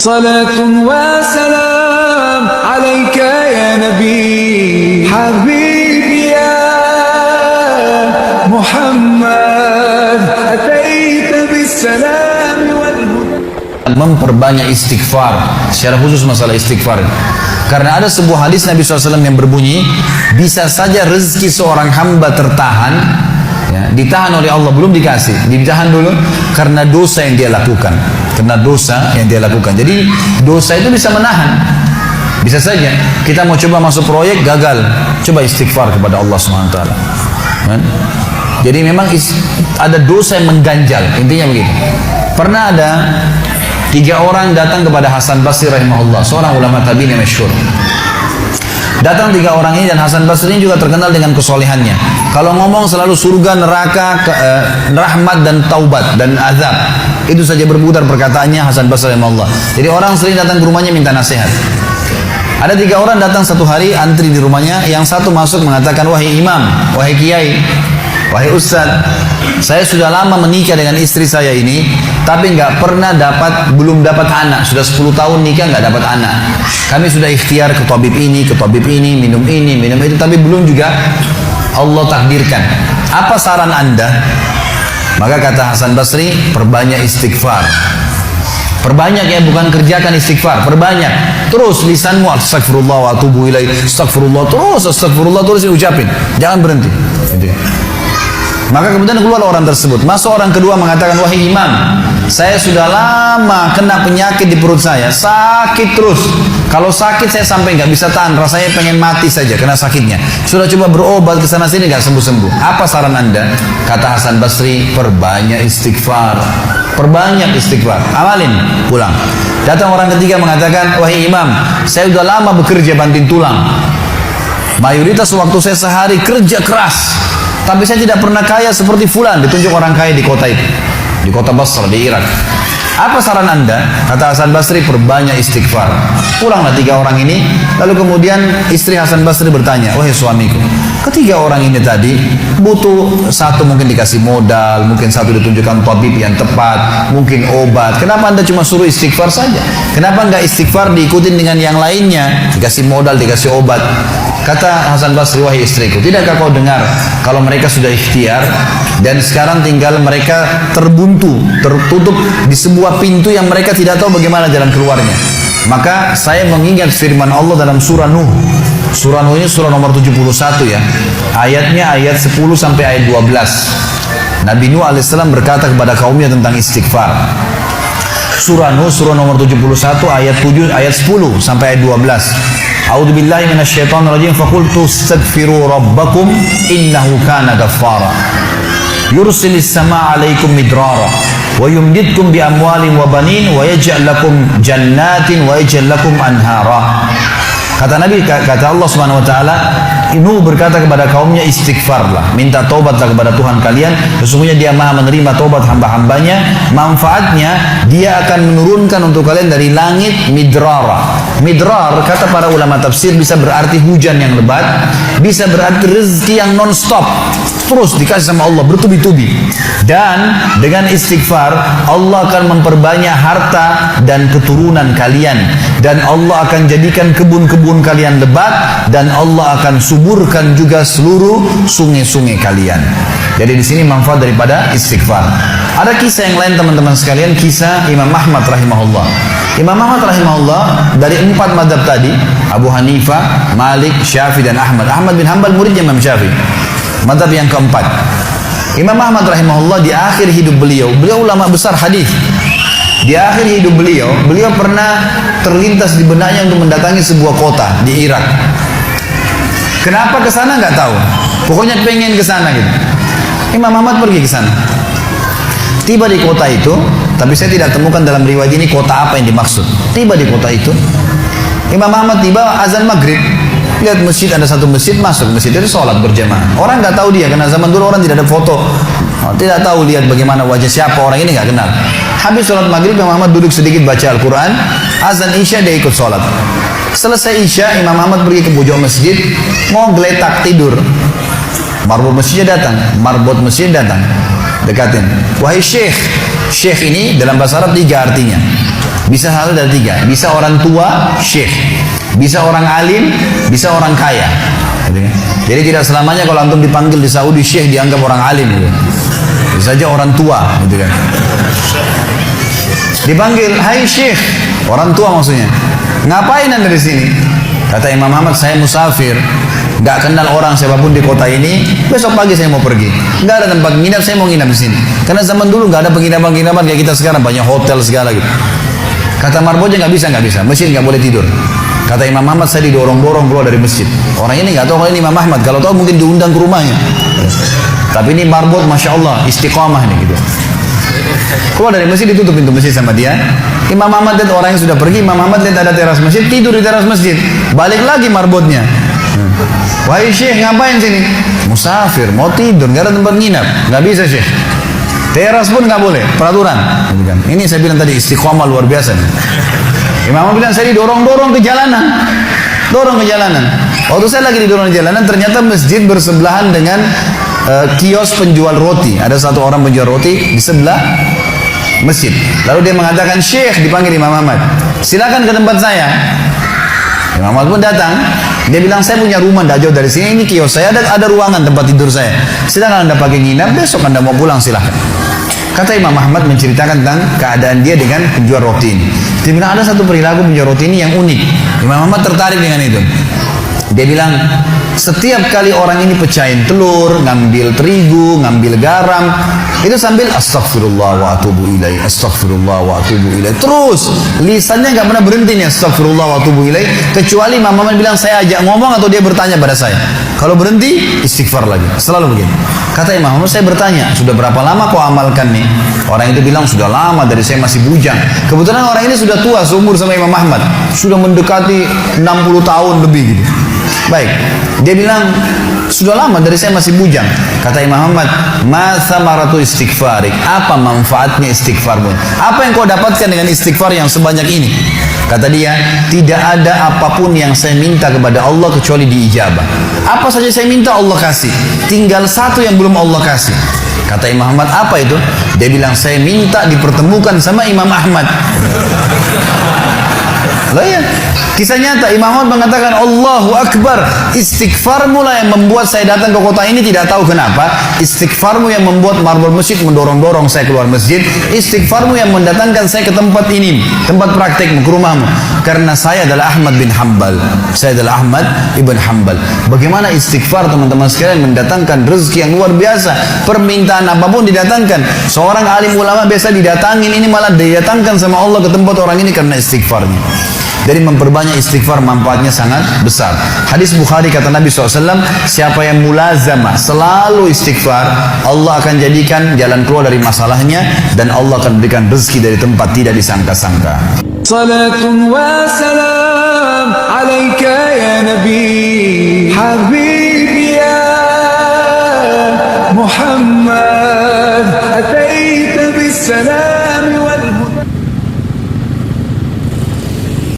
Salatun wa salam alaika ya Nabi Habibi ya Muhammad ataita bisalam wal huda. Memperbanyak istighfar, secara khusus masalah istighfar. Karena ada sebuah hadis Nabi SAW yang berbunyi, bisa saja rezeki seorang hamba tertahan, ya, ditahan oleh Allah, belum dikasih, ditahan dulu karena dosa yang dia lakukan. Karena dosa yang dia lakukan. Jadi dosa itu bisa menahan. Bisa saja kita mau coba masuk proyek gagal, coba istighfar kepada Allah SWT. Jadi memang ada dosa yang mengganjal, intinya begitu. Pernah ada 3 orang datang kepada Hasan Basri rahimahullah, seorang ulama tabi'in yang masyhur. Datang 3 orang ini, dan Hasan Basri ini juga terkenal dengan kesolehannya. Kalau ngomong selalu surga, neraka, rahmat dan taubat dan azab. Itu saja berputar perkataannya Hasan Basri rahimahullah. Jadi orang sering datang ke rumahnya minta nasihat. Ada 3 orang datang satu hari antri di rumahnya. Yang satu masuk mengatakan, wahai imam, wahai kiai, wahai ustaz, saya sudah lama menikah dengan istri saya ini, tapi belum dapat anak. Sudah 10 tahun nikah nggak dapat anak. Kami sudah ikhtiar ke tabib ini, minum itu, tapi belum juga Allah takdirkan. Apa saran anda? Maka kata Hasan Basri, perbanyak istighfar. Perbanyak ya, bukan kerjakan istighfar, perbanyak. Terus lisanmu astagfirullah wa atubu ilaih, astagfirullah terus diucapin, jangan berhenti. Gitu. Maka kemudian keluar orang tersebut. Masuk orang kedua mengatakan, wahai imam, saya sudah lama kena penyakit di perut saya, sakit terus. Kalau sakit saya sampai nggak bisa tahan, rasanya pengen mati saja kena sakitnya. Sudah coba berobat ke sana sini nggak sembuh-sembuh. Apa saran anda? Kata Hasan Basri, perbanyak istighfar. Perbanyak istighfar. Amalin, pulang. Datang orang ketiga mengatakan, wahai imam, saya sudah lama bekerja banting tulang. Mayoritas waktu saya sehari kerja keras, tapi saya tidak pernah kaya seperti fulan. Ditunjuk orang kaya di kota itu, di kota Basra, di Irak. Apa saran anda? Kata Hasan Basri, perbanyak istighfar. Pulanglah 3 orang ini. Lalu kemudian istri Hasan Basri bertanya, wahai suamiku, ketiga orang ini tadi butuh, satu mungkin dikasih modal, mungkin satu ditunjukkan tabib yang tepat, mungkin obat. Kenapa anda cuma suruh istighfar saja? Kenapa enggak istighfar diikutin dengan yang lainnya? Dikasih modal, dikasih obat. Kata Hasan Basri, wahai istriku, tidakkah kau dengar kalau mereka sudah ikhtiar dan sekarang tinggal mereka terbuntu, tertutup di sebuah pintu yang mereka tidak tahu bagaimana jalan keluarnya. Maka saya mengingat firman Allah dalam surah Nuh. Surah Nuh ini surah nomor 71 ya. Ayatnya ayat 10 sampai ayat 12. Nabi Nuh alaihissalam berkata kepada kaumnya tentang istighfar. Surah Nuh surah nomor 71 ayat 7 ayat 10 sampai ayat 12. A'udzu billahi minasyaitonir rajim. Faqultu astaghfiru rabbakum innahu kana ghaffara. Yursilis samaa 'alaikum midrara wa yumdidkum bi amwalin wa banin wa yaj'al lakum jannatin wa yaj'al lakum anhara. Kata Nabi, kata Allah Subhanahu wa taala, Nuh berkata kepada kaumnya, istighfarlah, minta taubatlah kepada Tuhan kalian, sesungguhnya Dia Maha menerima taubat hamba-hambanya. Manfaatnya Dia akan menurunkan untuk kalian dari langit midrara. Midrar kata para ulama tafsir bisa berarti hujan yang lebat, bisa berarti rezeki yang non-stop, terus dikasih sama Allah bertubi-tubi. Dan dengan istighfar Allah akan memperbanyak harta dan keturunan kalian, dan Allah akan jadikan kebun-kebun kalian lebat, dan Allah akan suburkan juga seluruh sungai-sungai kalian. Jadi di sini manfaat daripada istighfar. Ada kisah yang lain teman-teman sekalian, kisah Imam Ahmad rahimahullah. Imam Ahmad rahimahullah dari 4 mazhab tadi, Abu Hanifah, Malik, Syafi'i dan Ahmad. Ahmad bin Hanbal muridnya Imam Syafi'i. Mazhab yang keempat. Imam Ahmad rahimahullah di akhir hidup beliau ulama besar hadis. Di akhir hidup beliau pernah terlintas di benaknya untuk mendatangi sebuah kota di Irak. Kenapa ke sana nggak tahu. Pokoknya pengen ke sana gitu. Imam Ahmad pergi ke sana. Tiba di kota itu, tapi saya tidak temukan dalam riwayat ini kota apa yang dimaksud. Tiba di kota itu, Imam Ahmad tiba azan maghrib. Lihat masjid, ada satu masjid, masuk masjid itu sholat berjamaah. Orang nggak tahu dia, karena zaman dulu orang tidak ada foto, tidak tahu lihat bagaimana wajah siapa orang ini, nggak kenal. Habis sholat maghrib, Imam Ahmad duduk sedikit baca Al-Quran. Azan Isya dia ikut sholat. Selesai Isya, Imam Ahmad pergi ke pojok masjid, mau geletak tidur. Marbot masjidnya datang, dekatin. Wahai syekh. Syekh ini dalam bahasa Arab 3 artinya. Bisa hal dari tiga. Bisa orang tua, syekh. Bisa orang alim, bisa orang kaya. Jadi tidak selamanya kalau antum dipanggil di Saudi syekh dianggap orang alim. Bisa saja orang tua. Dipanggil, hai syekh. Orang tua maksudnya. Ngapain anda di sini? Kata Imam Ahmad, saya musafir. Gak kenal orang siapapun di kota ini. Besok pagi saya mau pergi. Gak ada tempat nginap, saya mau nginap di sini. Karena zaman dulu gak ada penginapan-penginapan kayak kita sekarang, banyak hotel segala gitu. Kata marbotnya nggak bisa. Masjid nggak boleh tidur. Kata Imam Ahmad, saya didorong-dorong keluar dari masjid. Orang ini nggak tahu kalau ini Imam Ahmad. Kalau tahu mungkin diundang ke rumahnya. Tapi ini marbot, masya Allah, istiqomah nih gitu. Keluar dari masjid, ditutup pintu masjid sama dia. Imam Ahmad lihat orang yang sudah pergi. Imam Ahmad lihat ada teras masjid, tidur di teras masjid. Balik lagi marbotnya. Wahai syekh, ngapain sini? Musafir, mau tidur, nggak ada tempat nginap. Nggak bisa syekh. Teras pun nggak boleh, peraturan. Ini saya bilang tadi istiqomah luar biasa. Imam Ahmad bilang, saya didorong-dorong ke jalanan. Dorong ke jalanan. Waktu saya lagi didorong ke jalanan, ternyata masjid bersebelahan dengan kios penjual roti. Ada satu orang penjual roti di sebelah masjid. Lalu dia mengatakan, syekh, dipanggil Imam Ahmad, silakan ke tempat saya. Imam Ahmad pun datang. Dia bilang, saya punya rumah tidak jauh dari sini, ini kios saya, ada ruangan tempat tidur saya. Silakan anda pakai nginap, besok anda mau pulang silakan. Kata Imam Ahmad menceritakan tentang keadaan dia dengan penjual roti ini. Dia bilang, ada satu perilaku penjual roti ini yang unik. Imam Ahmad tertarik dengan itu. Dia bilang, setiap kali orang ini pecahin telur, ngambil terigu, ngambil garam, itu sambil astagfirullah wa atubu ilaih, astagfirullah wa atubu ilaih. Terus lisannya nggak pernah berhenti nih, astagfirullah wa atubu ilaih, kecuali Imam Ahmad bilang, saya ajak ngomong atau dia bertanya pada saya. Kalau berhenti, istighfar lagi. Selalu begini. Kata Imam Ahmad, saya bertanya, sudah berapa lama kau amalkan nih? Orang itu bilang, sudah lama, dari saya masih bujang. Kebetulan orang ini sudah tua, seumur sama Imam Ahmad. Sudah mendekati 60 tahun lebih gitu. Baik, dia bilang, sudah lama dari saya masih bujang. Kata Imam Ahmad, ma thamaratu istighfarik, apa manfaatnya istighfarmu? Apa yang kau dapatkan dengan istighfar yang sebanyak ini? Kata dia, tidak ada apapun yang saya minta kepada Allah kecuali diijabah. Apa saja saya minta Allah kasih, tinggal satu yang belum Allah kasih. Kata Imam Ahmad, apa itu? Dia bilang, saya minta dipertemukan sama Imam Ahmad. Lah ya, kisah nyata. Imam Ahmad mengatakan, Allahu Akbar, istighfarmu lah yang membuat saya datang ke kota ini, tidak tahu kenapa. Istighfarmu yang membuat marbot masjid mendorong-dorong saya keluar masjid. Istighfarmu yang mendatangkan saya ke tempat ini, tempat praktekmu, ke rumahmu. Karena saya adalah Ahmad bin Hanbal. Saya adalah Ahmad ibn Hanbal. Bagaimana istighfar teman-teman sekalian mendatangkan rezeki yang luar biasa. Permintaan apapun didatangkan. Seorang alim ulama biasa didatangin, ini malah didatangkan sama Allah ke tempat orang ini karena istighfarnya. Jadi memperbanyak istighfar manfaatnya sangat besar. Hadis Bukhari kata Nabi SAW, siapa yang mulazamah selalu istighfar, Allah akan jadikan jalan keluar dari masalahnya dan Allah akan berikan rezeki dari tempat tidak disangka-sangka. Salatun wa salam alaika ya Nabi Habibi ya Muhammad ataita bis salam